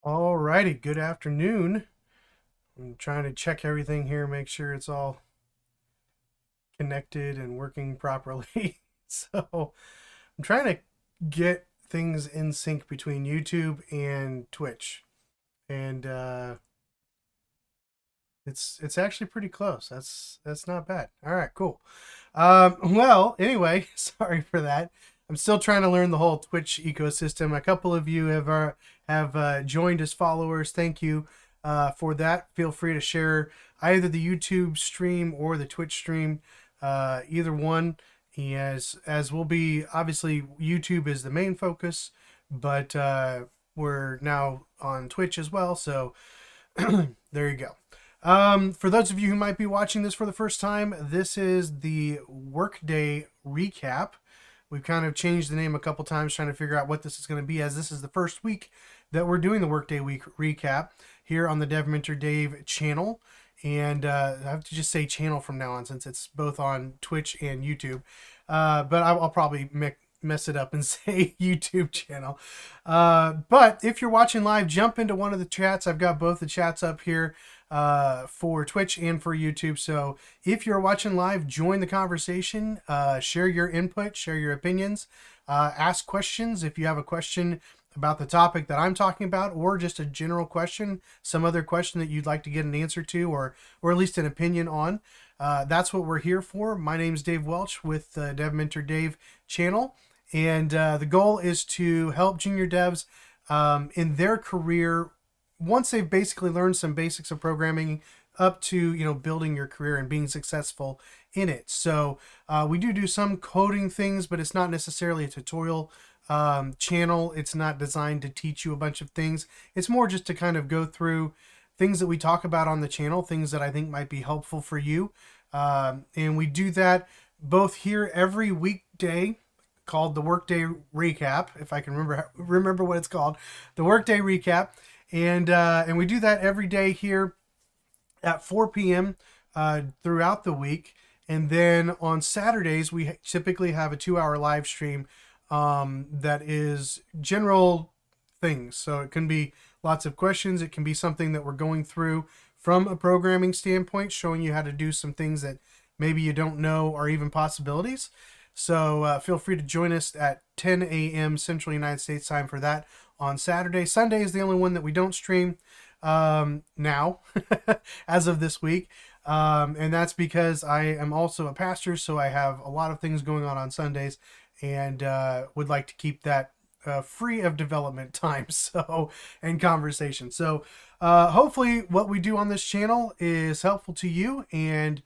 All righty, good afternoon. I'm trying to check everything here, make sure it's all connected and working properly. So I'm trying to get things in sync between YouTube and Twitch, and it's actually pretty close. That's not bad. All right, cool. Well, anyway, sorry for that. I'm still trying to learn the whole Twitch ecosystem. A couple of you have joined as followers. Thank you for that. Feel free to share either the YouTube stream or the Twitch stream, either one. As will be obviously YouTube is the main focus, but we're now on Twitch as well. So there you go. For those of you who might be watching this for the first time, this is the Workday recap. We've kind of changed the name a couple times trying to figure out what this is going to be, as this is the first week that we're doing the Workday week recap here on the Dev Mentor Dave channel. And I have to just say channel from now on since it's both on Twitch and YouTube. But I'll probably mess it up and say YouTube channel. But if you're watching live, jump into one of the chats. I've got both the chats up here for Twitch and for YouTube. So if you're watching live, join the conversation, share your input, share your opinions, ask questions. If you have a question about the topic that I'm talking about, or just a general question, some other question that you'd like to get an answer to, or at least an opinion on, that's what we're here for. My name's Dave Welch with the Dev Mentor Dave channel. And the goal is to help junior devs in their career once they've basically learned some basics of programming up to building your career and being successful in it. So we do some coding things, but it's not necessarily a tutorial channel. It's not designed to teach you a bunch of things. It's more just to kind of go through things that we talk about on the channel, things that I think might be helpful for you. And we do that both here every weekday, called the Workday Recap, if I can remember what it's called, the Workday Recap, and we do that every day here at 4 p.m. Throughout the week, and then on Saturdays we typically have a 2-hour live stream that is general things. So it can be lots of questions. It can be something that we're going through from a programming standpoint, showing you how to do some things that maybe you don't know are even possibilities. So feel free to join us at 10 a.m. Central United States time for that on Saturday. Sunday is the only one that we don't stream now, as of this week. And that's because I am also a pastor, so I have a lot of things going on Sundays, and would like to keep that free of development time and conversation. So hopefully what we do on this channel is helpful to you and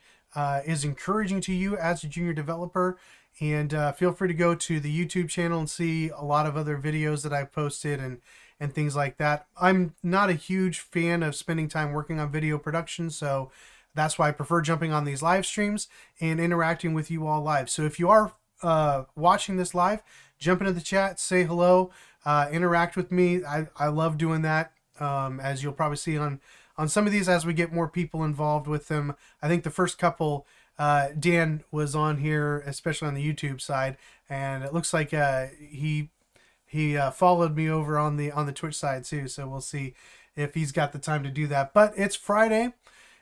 is encouraging to you as a junior developer. And feel free to go to the YouTube channel and see a lot of other videos that I've posted and things like that. I'm not a huge fan of spending time working on video production, so that's why I prefer jumping on these live streams and interacting with you all live. So if you are watching this live, jump into the chat, say hello, interact with me. I love doing that, as you'll probably see on some of these as we get more people involved with them. I think the first couple, Dan was on here, especially on the YouTube side, and it looks like he followed me over on the Twitch side too. So we'll see if he's got the time to do that. But it's Friday,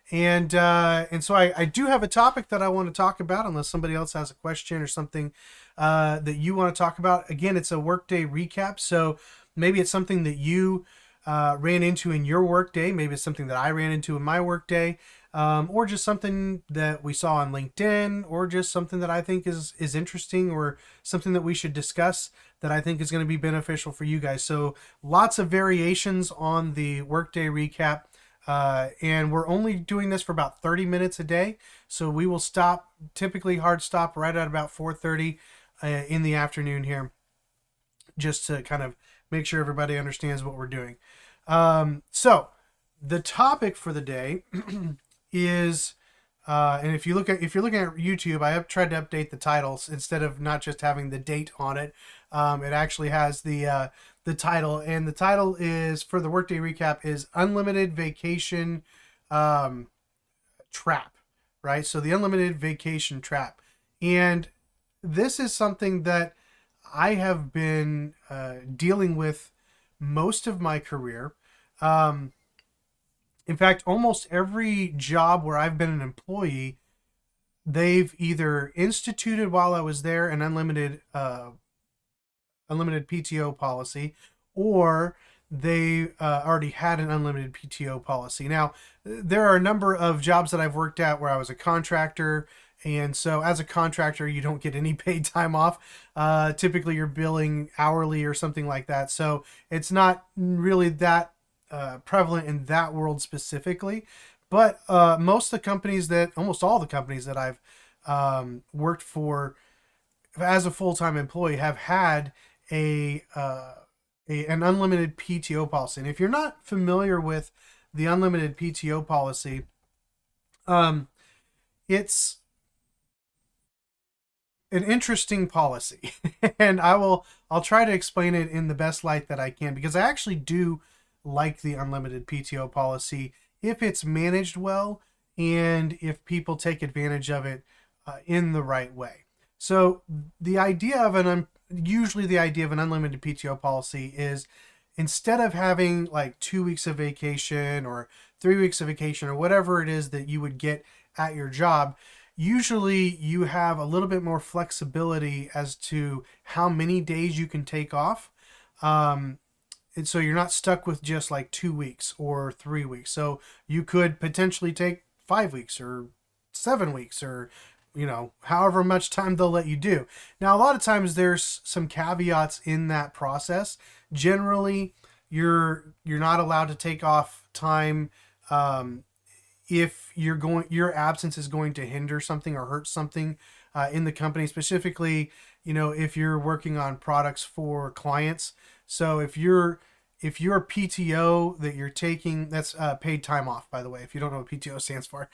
and so I do have a topic that I want to talk about, unless somebody else has a question or something that you want to talk about. Again, it's a Workday recap, so maybe it's something that you ran into in your workday. Maybe it's something that I ran into in my workday, or just something that we saw on LinkedIn, or just something that I think is interesting, or something that we should discuss that I think is going to be beneficial for you guys. So lots of variations on the Workday recap. And we're only doing this for about 30 minutes a day. So we will stop, typically hard stop right at about 4:30 in the afternoon here, just to kind of make sure everybody understands what we're doing. So the topic for the day is, and if you're looking at YouTube, I have tried to update the titles instead of not just having the date on it. It actually has the title, and the title is for the Workday recap is Unlimited Vacation Trap, right? So the Unlimited Vacation Trap, and this is something that I have been dealing with most of my career. In fact, almost every job where I've been an employee, they've either instituted while I was there an unlimited PTO policy, or they already had an unlimited PTO policy. Now, there are a number of jobs that I've worked at where I was a contractor, and so as a contractor, you don't get any paid time off. Typically, you're billing hourly or something like that, so it's not really that prevalent in that world specifically. But almost all the companies that I've worked for as a full-time employee have had a, uh, an unlimited PTO policy. And if you're not familiar with the unlimited PTO policy, um, it's an interesting policy, and I'll try to explain it in the best light that I can, because I actually do like the unlimited PTO policy if it's managed well and if people take advantage of it in the right way. So the idea of usually the idea of an unlimited PTO policy is, instead of having like 2 weeks of vacation or 3 weeks of vacation or whatever it is that you would get at your job, usually you have a little bit more flexibility as to how many days you can take off. And so you're not stuck with just like 2 weeks or 3 weeks. So you could potentially take 5 weeks or 7 weeks, or however much time they'll let you do. Now, a lot of times there's some caveats in that process. Generally, you're not allowed to take off time if your absence is going to hinder something or hurt something in the company. Specifically, if you're working on products for clients. So if your PTO that you're taking, that's paid time off, by the way, if you don't know what PTO stands for.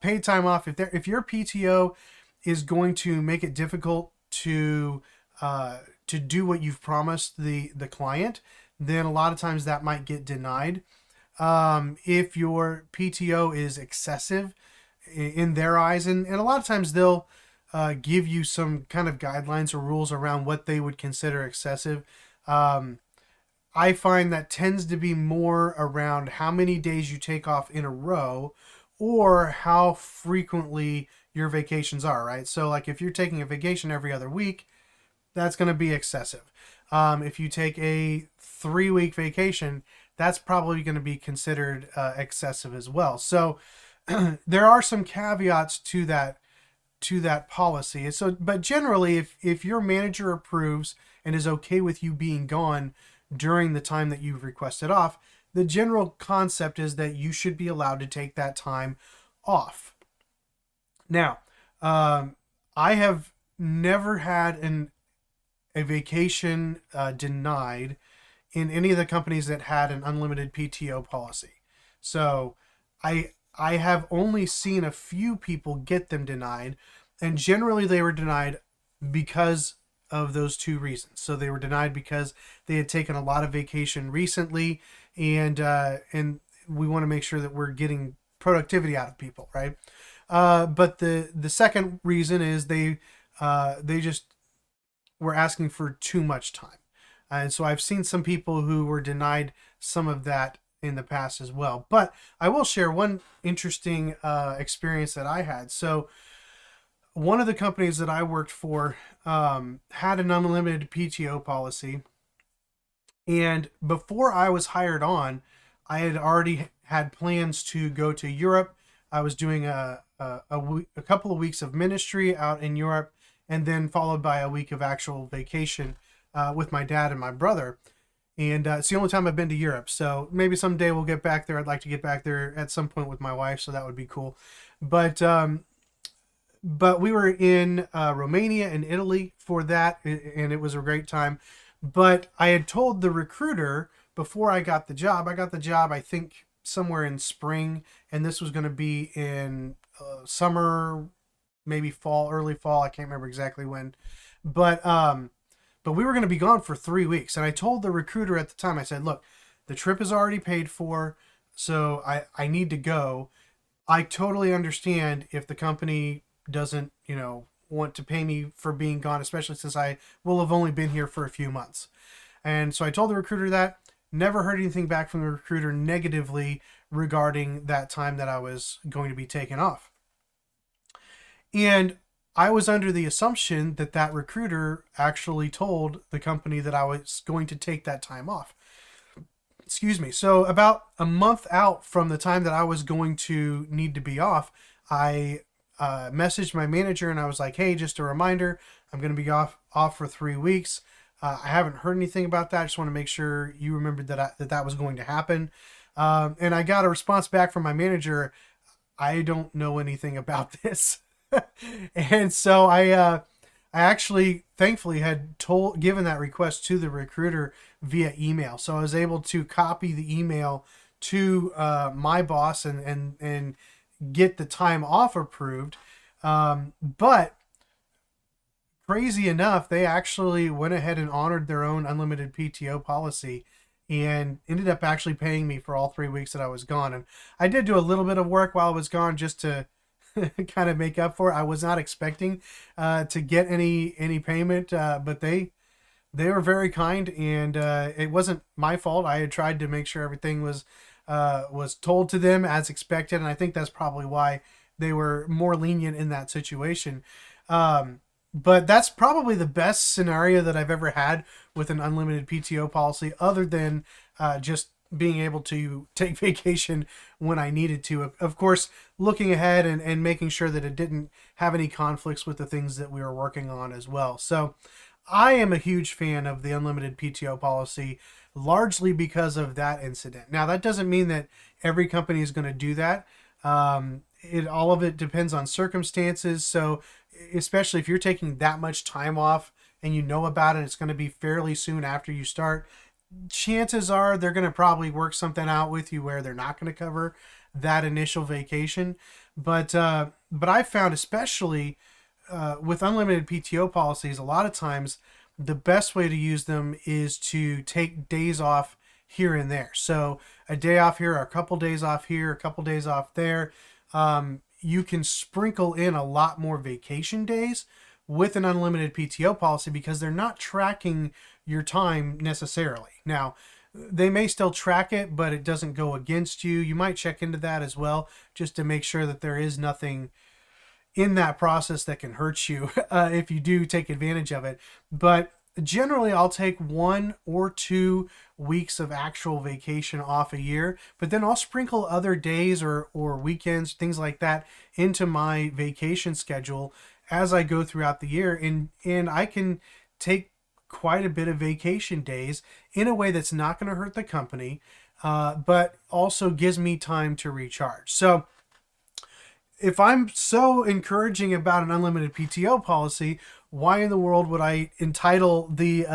Paid time off, if your PTO is going to make it difficult to do what you've promised the client, then a lot of times that might get denied. If your PTO is excessive in their eyes, and a lot of times they'll give you some kind of guidelines or rules around what they would consider excessive. I find that tends to be more around how many days you take off in a row, or how frequently your vacations are, right? So like if you're taking a vacation every other week, that's going to be excessive. If you take a 3-week vacation, that's probably going to be considered excessive as well. So there are some caveats to that policy. So, but generally, if your manager approves and is okay with you being gone during the time that you've requested off, the general concept is that you should be allowed to take that time off. Now, I have never had a vacation denied in any of the companies that had an unlimited PTO policy. So I have only seen a few people get them denied, and generally they were denied because of those two reasons. So they were denied because they had taken a lot of vacation recently, and we want to make sure that we're getting productivity out of people, right? But the second reason is they just were asking for too much time. And so I've seen some people who were denied some of that in the past as well. But I will share one interesting experience that I had. So one of the companies that I worked for had an unlimited PTO policy. And before I was hired on, I had already had plans to go to Europe. I was doing a couple of weeks of ministry out in Europe, and then followed by a week of actual vacation with my dad and my brother. And it's the only time I've been to Europe. So maybe someday we'll get back there. I'd like to get back there at some point with my wife, so that would be cool. But we were in Romania and Italy for that, and it was a great time. But I had told the recruiter before I got the job, I think, somewhere in spring, and this was going to be in summer, maybe fall, early fall. I can't remember exactly when. But we were going to be gone for 3 weeks. And I told the recruiter at the time, I said, look, the trip is already paid for, so I need to go. I totally understand if the company doesn't, want to pay me for being gone, especially since I will have only been here for a few months. And so I told the recruiter that. Never heard anything back from the recruiter negatively regarding that time that I was going to be taken off. And I was under the assumption that that recruiter actually told the company that I was going to take that time off. Excuse me. So about a month out from the time that I was going to need to be off, I messaged my manager and I was like, hey, just a reminder, I'm going to be off for 3 weeks. I haven't heard anything about that. I just want to make sure you remembered that was going to happen. And I got a response back from my manager. I don't know anything about this. And so I actually thankfully had given that request to the recruiter via email. So I was able to copy the email to my boss and get the time off approved. But crazy enough, they actually went ahead and honored their own unlimited PTO policy and ended up actually paying me for all 3 weeks that I was gone. And I did do a little bit of work while I was gone just to kind of make up for it. I was not expecting to get any payment, but they were very kind, and it wasn't my fault. I had tried to make sure everything was told to them as expected, and I think that's probably why they were more lenient in that situation. But that's probably the best scenario that I've ever had with an unlimited PTO policy, other than just being able to take vacation when I needed to. Of course, looking ahead and making sure that it didn't have any conflicts with the things that we were working on as well. So I am a huge fan of the unlimited PTO policy, largely because of that incident. Now, that doesn't mean that every company is going to do that. All of it depends on circumstances. So especially if you're taking that much time off and you know about it, it's going to be fairly soon after you start. Chances are they're going to probably work something out with you where they're not going to cover that initial vacation. But I found, especially with unlimited PTO policies, a lot of times the best way to use them is to take days off here and there. So a day off here, a couple days off here, a couple days off there. You can sprinkle in a lot more vacation days with an unlimited PTO policy because they're not tracking your time necessarily. Now, they may still track it, but it doesn't go against you. You might check into that as well, just to make sure that there is nothing in that process that can hurt you if you do take advantage of it. But generally, I'll take 1 or 2 weeks of actual vacation off a year, but then I'll sprinkle other days or weekends, things like that, into my vacation schedule as I go throughout the year. And I can take quite a bit of vacation days in a way that's not going to hurt the company, but also gives me time to recharge. So if I'm so encouraging about an unlimited PTO policy, why in the world would I entitle the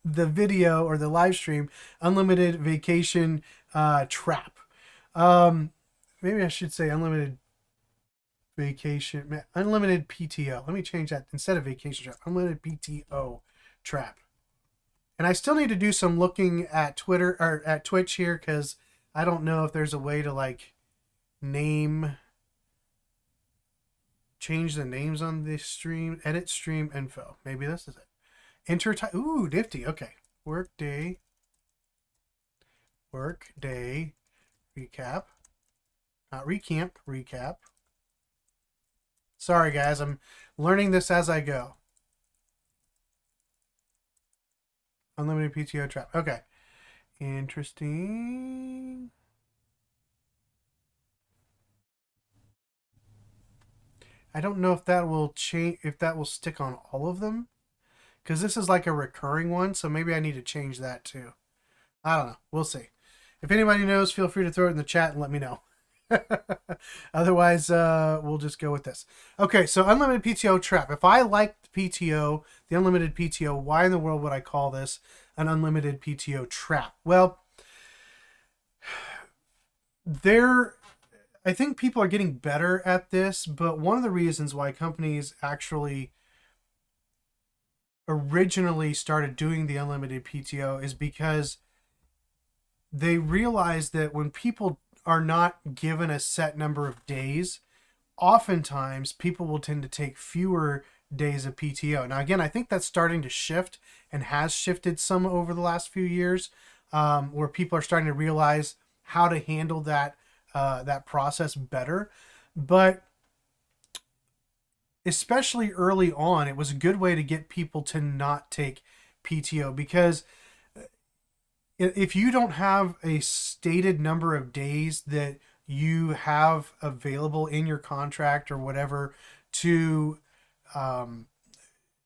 the video or the live stream "Unlimited Vacation Trap"? Maybe I should say unlimited vacation, unlimited PTO. Let me change that instead of vacation trap. Unlimited PTO trap. And I still need to do some looking at Twitter or at Twitch here, because I don't know if there's a way to like change the names on this stream. Edit stream info. Maybe this is it. Enter time. Ooh, nifty. Okay. Workday recap. Not recamp, recap. Sorry guys, I'm learning this as I go. Unlimited PTO trap. Okay. Interesting. I don't know if that will change, if that will stick on all of them, because this is like a recurring one, so maybe I need to change that too. I don't know. We'll see. If anybody knows, feel free to throw it in the chat and let me know. Otherwise, we'll just go with this. Okay, so unlimited PTO trap. If I liked PTO, the unlimited PTO, why in the world would I call this an unlimited PTO trap? Well, I think people are getting better at this, but one of the reasons why companies actually originally started doing the unlimited PTO is because they realized that when people are not given a set number of days, oftentimes people will tend to take fewer days of PTO. Now, again, I think that's starting to shift and has shifted some over the last few years. where people are starting to realize how to handle that process better. But especially early on, it was a good way to get people to not take PTO, because if you don't have a stated number of days that you have available in your contract or whatever to um,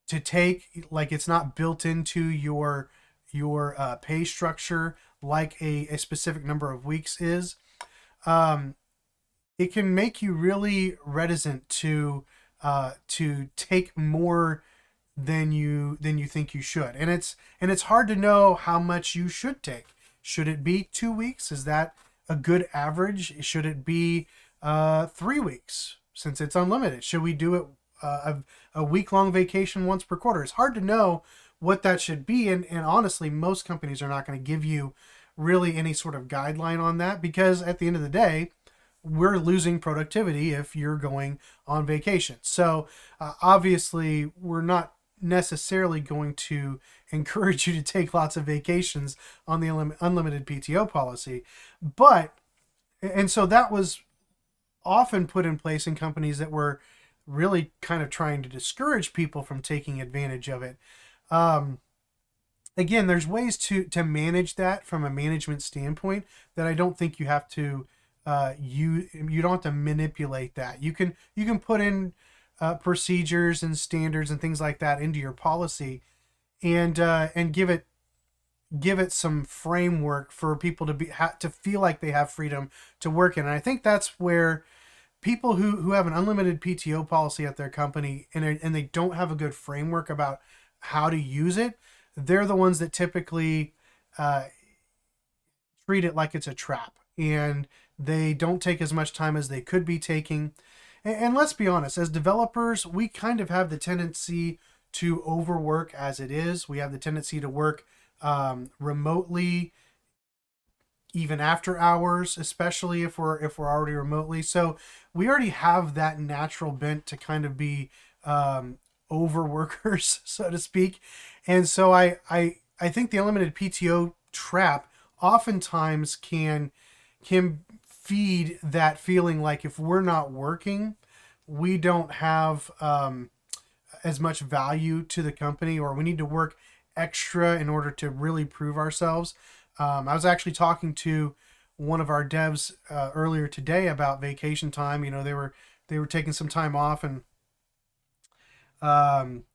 to take, like it's not built into your pay structure like a specific number of weeks is, um, it can make you really reticent to take more than you think you should. And it's hard to know how much you should take. Should it be 2 weeks? Is that a good average? Should it be 3 weeks since it's unlimited? Should we do it a week long vacation once per quarter? It's hard to know what that should be, and honestly, most companies are not going to give you really any sort of guideline on that, because at the end of the day, we're losing productivity if you're going on vacation. So obviously, we're not necessarily going to encourage you to take lots of vacations on the unlimited PTO policy. But, and so that was often put in place in companies that were really kind of trying to discourage people from taking advantage of it. Um, Again, there's ways to manage that from a management standpoint that I don't think you have to you don't have to manipulate that. You can put in procedures and standards and things like that into your policy, and give it some framework for people to feel like they have freedom to work in. And I think that's where people who have an unlimited PTO policy at their company, and they don't have a good framework about how to use it, they're the ones that typically uh, treat it like it's a trap, and they don't take as much time as they could be taking. And let's be honest, as developers, we kind of have the tendency to overwork as it is. We have the tendency to work remotely, even after hours, especially if we're already remotely. So we already have that natural bent to kind of be overworkers, so to speak. And so I think the unlimited PTO trap oftentimes can feed that feeling like if we're not working, we don't have as much value to the company, or we need to work extra in order to really prove ourselves. I was actually talking to one of our devs earlier today about vacation time. They were taking some time off, and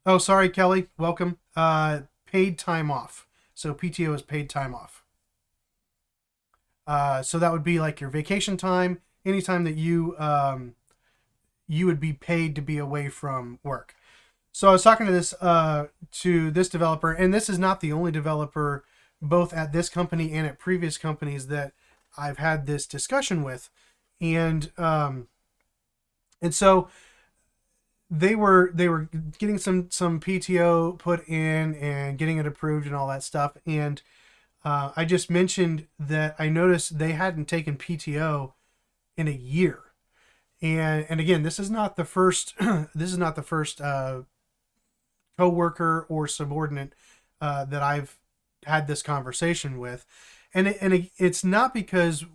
oh, sorry, Kelly, welcome. Paid time off. So PTO is paid time off. So that would be like your vacation time, anytime that you would be paid to be away from work. So I was talking to this developer, and this is not the only developer, both at this company and at previous companies, that I've had this discussion with, and so they were getting some PTO put in and getting it approved and all that stuff, and I just mentioned that I noticed they hadn't taken PTO in a year, and again, this is not the first this is not the first coworker or subordinate that I've had this conversation with, and it's not because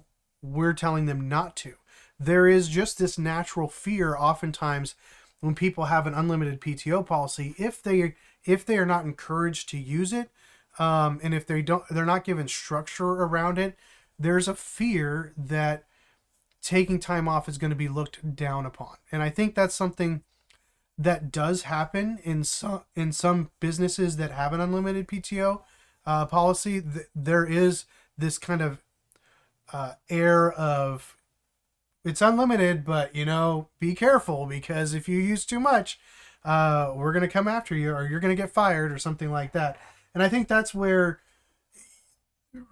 we're telling them not to. There is just this natural fear oftentimes when people have an unlimited PTO policy, if they are not encouraged to use it, and if they're not given structure around it, there's a fear that taking time off is going to be looked down upon. And I think that's something that does happen in some businesses that have an unlimited PTO policy. There is this kind of air of, it's unlimited, but be careful, because if you use too much, we're going to come after you, or you're going to get fired, or something like that. And I think that's where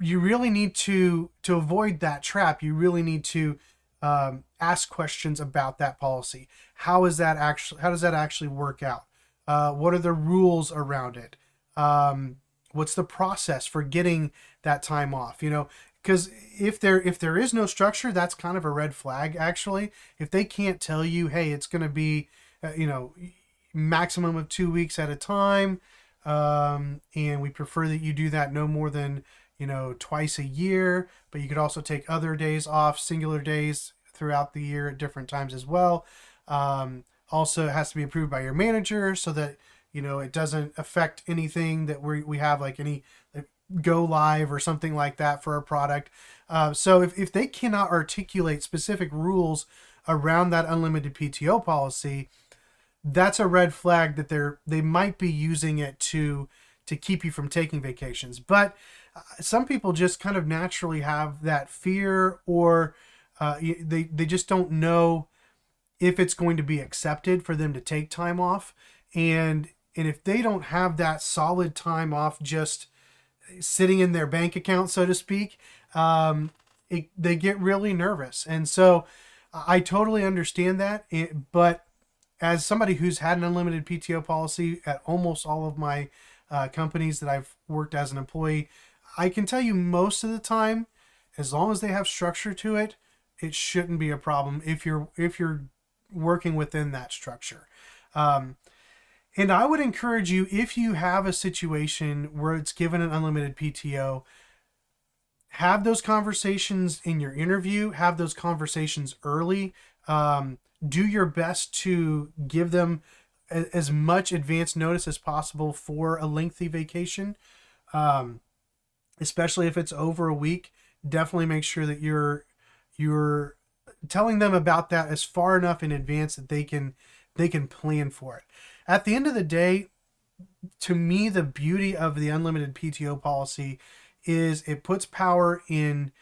you really need to avoid that trap. You really need to ask questions about that policy. How does that actually work out? What are the rules around it? What's the process for getting that time off? Because if there is no structure, that's kind of a red flag, actually. If they can't tell you, hey, it's going to be maximum of 2 weeks at a time, and we prefer that you do that no more than twice a year, but you could also take other days off, singular days throughout the year at different times as well. Also, it has to be approved by your manager so that it doesn't affect anything that we have, like any like, go live or something like that for a product. So if they cannot articulate specific rules around that unlimited PTO policy, that's a red flag that they might be using it to keep you from taking vacations. But some people just kind of naturally have that fear, or they just don't know if it's going to be accepted for them to take time off. And if they don't have that solid time off just sitting in their bank account, so to speak, they get really nervous. And so I totally understand that. But as somebody who's had an unlimited PTO policy at almost all of my companies that I've worked as an employee, I can tell you most of the time, as long as they have structure to it, it shouldn't be a problem if you're working within that structure. And I would encourage you, if you have a situation where it's given an unlimited PTO, have those conversations in your interview, have those conversations early. Do your best to give them as much advance notice as possible for a lengthy vacation, especially if it's over a week. Definitely make sure that you're telling them about that as far enough in advance that they can plan for it. At the end of the day, to me, the beauty of the unlimited PTO policy is it puts power in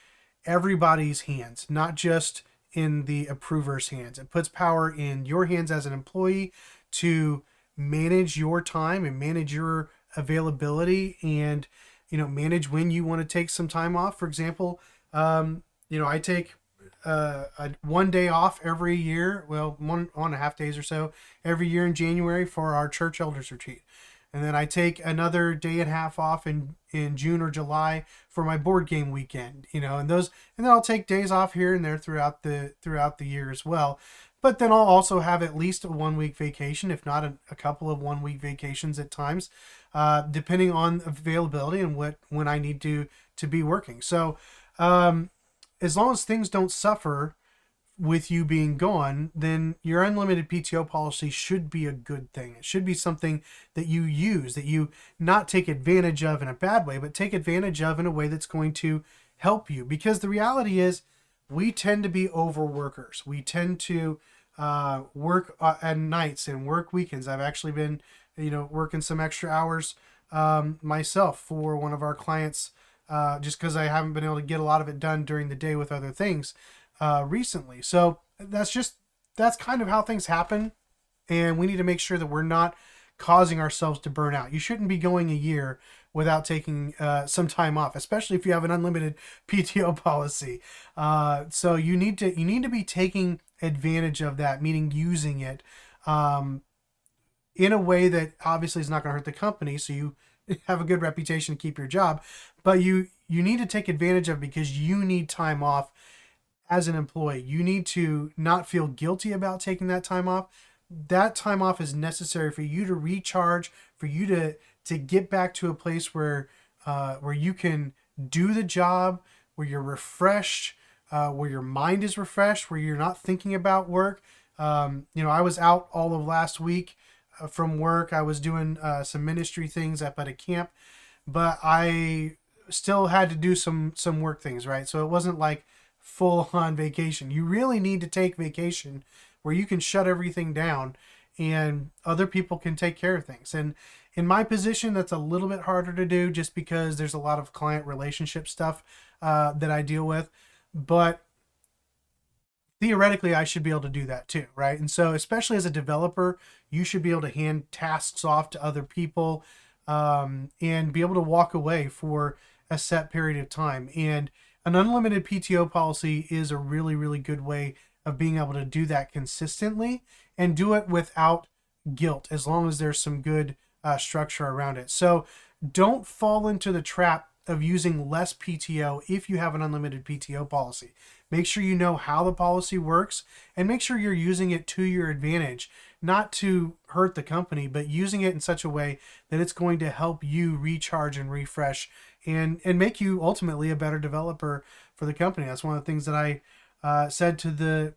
everybody's hands, not just in the approver's hands. It puts power in your hands as an employee to manage your time and manage your availability, and manage when you want to take some time off. For example, I take one day off every year, well, 1.5 days or so every year in January for our church elders retreat. And then I take another day and a half off in June or July for my board game weekend, and then I'll take days off here and there throughout the year as well. But then I'll also have at least a 1 week vacation, if not a couple of 1 week vacations at times, depending on availability and when I need to be working. So, as long as things don't suffer with you being gone, then your unlimited PTO policy should be a good thing. It should be something that you use, that you not take advantage of in a bad way, but take advantage of in a way that's going to help you. Because the reality is, we tend to be overworkers. We tend to work at nights and work weekends. I've actually been, working some extra hours myself for one of our clients, just because I haven't been able to get a lot of it done during the day with other things recently. So that's kind of how things happen, and we need to make sure that we're not causing ourselves to burn out. You shouldn't be going a year without taking some time off, especially if you have an unlimited PTO policy. So you need to be taking advantage of that, meaning using it in a way that obviously is not going to hurt the company, so you have a good reputation to keep your job, but you need to take advantage of it because you need time off as an employee. You need to not feel guilty about taking that time off. That time off is necessary for you to recharge, for you to get back to a place where you can do the job, where you're refreshed, where your mind is refreshed, where you're not thinking about work. I was out all of last week from work. I was doing some ministry things up at a camp, but I still had to do some work things, right? So it wasn't like full on vacation. You really need to take vacation where you can shut everything down and other people can take care of things. And in my position, that's a little bit harder to do just because there's a lot of client relationship stuff that I deal with. But theoretically, I should be able to do that too, right? And so, especially as a developer, you should be able to hand tasks off to other people and be able to walk away for a set period of time. And an unlimited PTO policy is a really, really good way of being able to do that consistently and do it without guilt, as long as there's some good structure around it. So don't fall into the trap of using less PTO if you have an unlimited PTO policy. Make sure you know how the policy works and make sure you're using it to your advantage. not to hurt the company, but using it in such a way that it's going to help you recharge and refresh and make you ultimately a better developer for the company. That's one of the things that I said to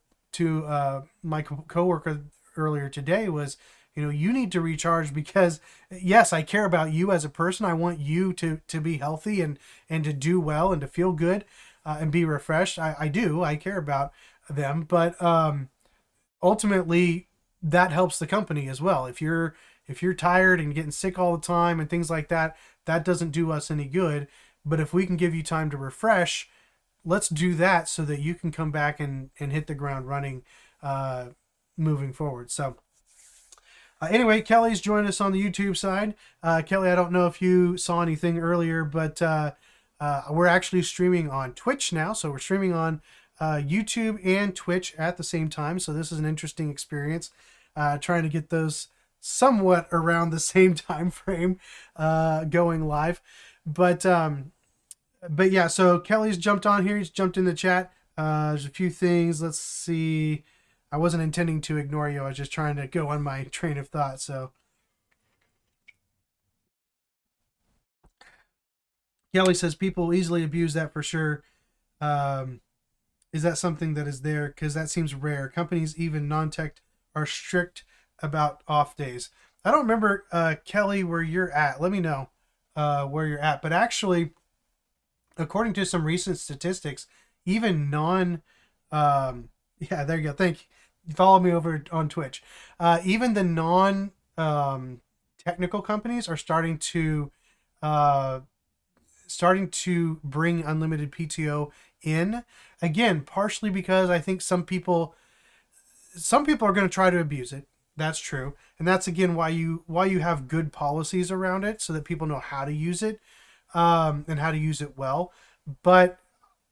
my coworker earlier today was, you need to recharge because yes, I care about you as a person. I want you to be healthy and to do well and to feel good and be refreshed. I do. I care about them, but ultimately that helps the company as well. If you're tired and getting sick all the time and things like that, that doesn't do us any good. But if we can give you time to refresh, let's do that so that you can come back and hit the ground running moving forward. So anyway, Kelly's joined us on the YouTube side. Kelly, I don't know if you saw anything earlier, but we're actually streaming on Twitch now. So we're streaming on YouTube and Twitch at the same time. So this is an interesting experience, trying to get those somewhat around the same time frame going live. But yeah, so Kelly's jumped on here. He's jumped in the chat. There's a few things. Let's see. I wasn't intending to ignore you. I was just trying to go on my train of thought. So Kelly says people easily abuse that for sure. Is that something that is there? Because that seems rare. Companies, even non-tech, are strict about off days. I don't remember, Kelly, where you're at. Let me know where you're at. But actually, according to some recent statistics, even yeah, there you go. Thank you. Follow me over on Twitch. Even the technical companies are starting to bring unlimited PTO in again, partially because I think some people are going to try to abuse it. That's true. And that's again why you have good policies around it so that people know how to use it and how to use it well. But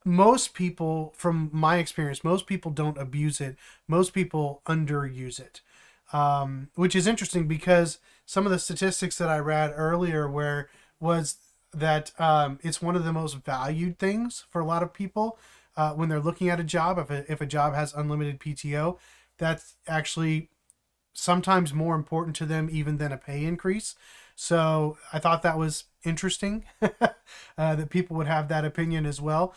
most people, from my experience, most people don't abuse it. Most people underuse it, which is interesting because some of the statistics that I read earlier was that it's one of the most valued things for a lot of people when they're looking at a job. If a job has unlimited PTO, that's actually sometimes more important to them even than a pay increase. So I thought that was interesting that people would have that opinion as well.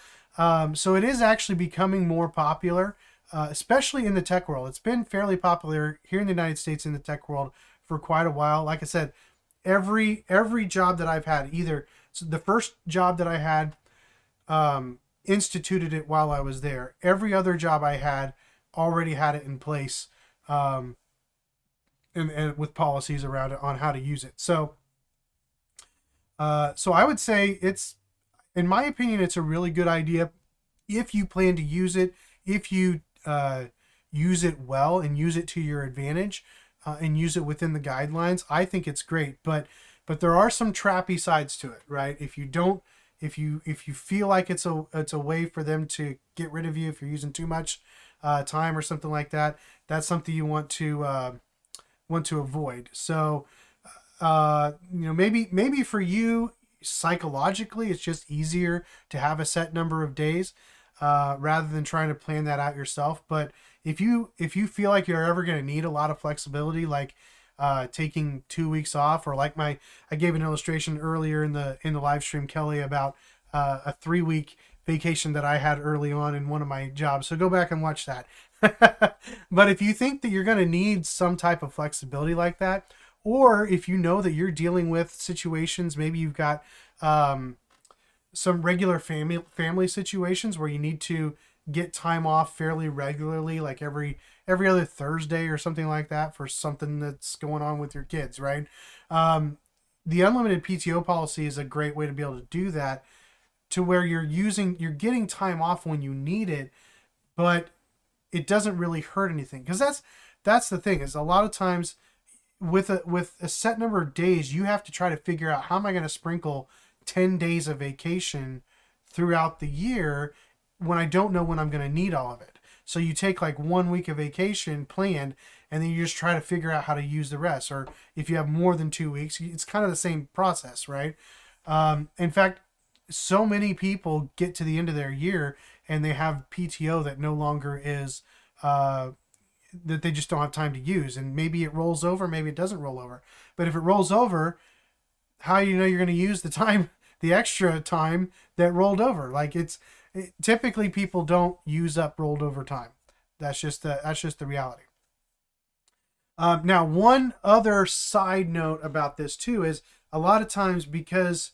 So it is actually becoming more popular, especially in the tech world. It's been fairly popular here in the United States in the tech world for quite a while. Like I said, every job that I've had, so the first job that I had instituted it while I was there. Every other job I had already had it in place, and with policies around it on how to use it. So I would say in my opinion, it's a really good idea if you plan to use it, if you use it well and use it to your advantage, and use it within the guidelines. I think it's great, but there are some trappy sides to it, right? If you feel like it's a way for them to get rid of you if you're using too much time or something like that, that's something you want to avoid. So maybe for you psychologically it's just easier to have a set number of days rather than trying to plan that out yourself. But if you feel like you're ever going to need a lot of flexibility, like taking 2 weeks off, or like I gave an illustration earlier in the live stream, Kelly, about a 3-week vacation that I had early on in one of my jobs. So go back and watch that. But if you think that you're going to need some type of flexibility like that, or if you know that you're dealing with situations, maybe you've got some regular family situations where you need to get time off fairly regularly, like every other Thursday or something like that, for something that's going on with your kids, right? The unlimited PTO policy is a great way to be able to do that, to where you're getting time off when you need it, but it doesn't really hurt anything. Because that's the thing, is a lot of times with a set number of days, you have to try to figure out, how am I going to sprinkle 10 days of vacation throughout the year when I don't know when I'm going to need all of it. So you take like 1 week of vacation planned, and then you just try to figure out how to use the rest. Or if you have more than 2 weeks, it's kind of the same process, right? In fact, so many people get to the end of their year and they have PTO that no longer is that they just don't have time to use, and maybe it rolls over, maybe it doesn't roll over. But if it rolls over, how do you know you're going to use the time, the extra time that rolled over? Like typically people don't use up rolled over time. That's just the reality. Now, one other side note about this too is a lot of times, because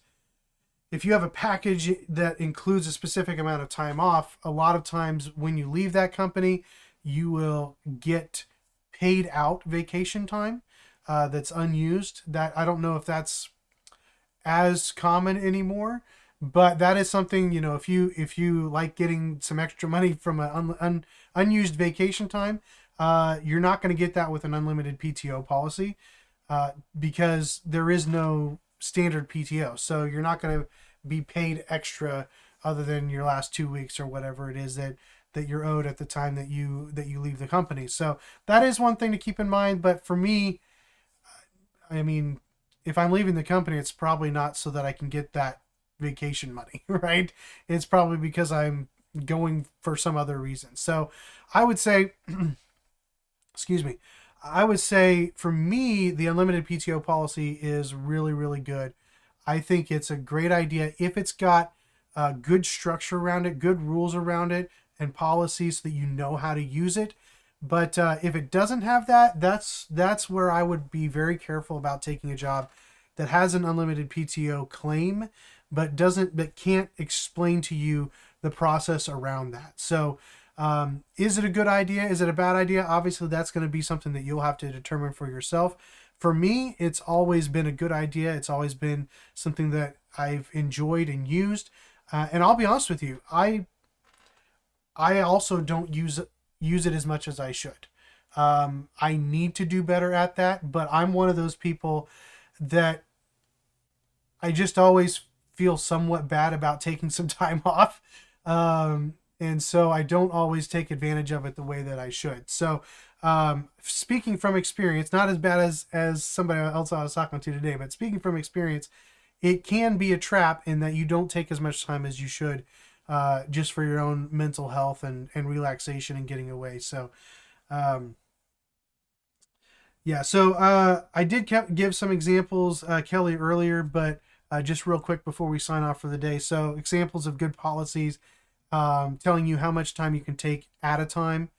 if you have a package that includes a specific amount of time off, a lot of times when you leave that company, you will get paid out vacation time that's unused. That I don't know if that's as common anymore, but that is something, if you like getting some extra money from an unused vacation time, you're not going to get that with an unlimited PTO policy, because there is no standard PTO. So you're not going to be paid extra other than your last 2 weeks or whatever it is that you're owed at the time that you leave the company. So that is one thing to keep in mind. But for me, I mean, if I'm leaving the company, it's probably not so that I can get that vacation money, right? It's probably because I'm going for some other reason. So I would say, excuse me, I would say for me, the unlimited PTO policy is really, really good. I think it's a great idea if it's got good structure around it, good rules around it, and policies so that you know how to use it. But if it doesn't have that, that's where I would be very careful about taking a job that has an unlimited PTO claim, but can't explain to you the process around that. So is it a good idea? Is it a bad idea? Obviously, that's going to be something that you'll have to determine for yourself. For me, it's always been a good idea. It's always been something that I've enjoyed and used. And I'll be honest with you, I also don't use it as much as I should. I need to do better at that, but I'm one of those people that I just always feel somewhat bad about taking some time off. And so I don't always take advantage of it the way that I should. So speaking from experience, not as bad as somebody else I was talking to today, but speaking from experience, it can be a trap in that you don't take as much time as you should, just for your own mental health and relaxation and getting away. So yeah, so I did give some examples, Kelly, earlier, but just real quick before we sign off for the day. So examples of good policies, telling you how much time you can take at a time,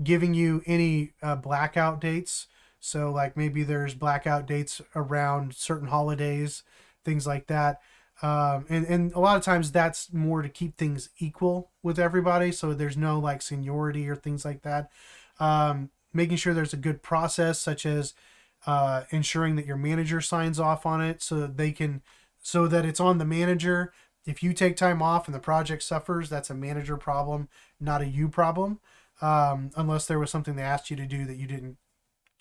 giving you any blackout dates. So like maybe there's blackout dates around certain holidays, things like that. And a lot of times that's more to keep things equal with everybody. So there's no like seniority or things like that. Making sure there's a good process, such as ensuring that your manager signs off on it so that it's on the manager. If you take time off and the project suffers, that's a manager problem, not a you problem. Unless there was something they asked you to do that you didn't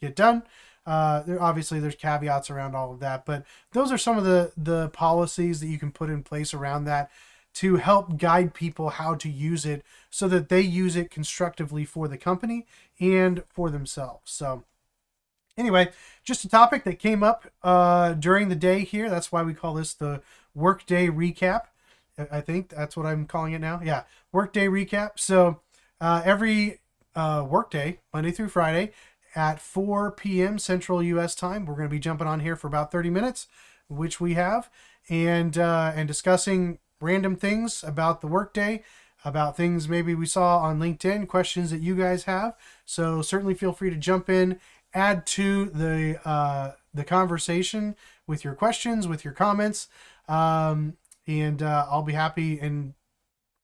get done. There's caveats around all of that, but those are some of the policies that you can put in place around that to help guide people how to use it so that they use it constructively for the company and for themselves. So anyway, just a topic that came up during the day here. That's why we call this the Workday recap. I think that's what I'm calling it now. Yeah, Workday recap. So every Workday, Monday through Friday, at 4 p.m. Central U.S. time, we're going to be jumping on here for about 30 minutes, which we have, and discussing random things about the Workday, about things maybe we saw on LinkedIn, questions that you guys have. So certainly feel free to jump in, add to the conversation with your questions, with your comments, and I'll be happy and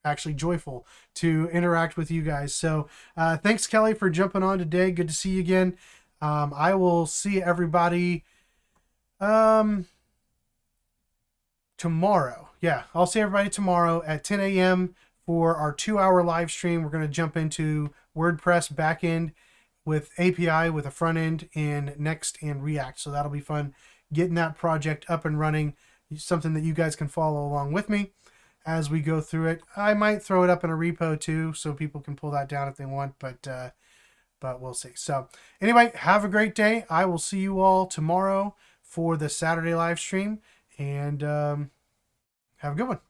actually joyful to interact with you guys. So thanks, Kelly, for jumping on today. Good to see you again. I will see everybody tomorrow. Yeah, I'll see everybody tomorrow at 10 a.m. for our 2-hour live stream. We're going to jump into WordPress backend with API, with a front end, and Next and React. So that'll be fun getting that project up and running. Something that you guys can follow along with me as we go through it. I might throw it up in a repo too, so people can pull that down if they want, but we'll see. So anyway, have a great day. I will see you all tomorrow for the Saturday live stream, and have a good one.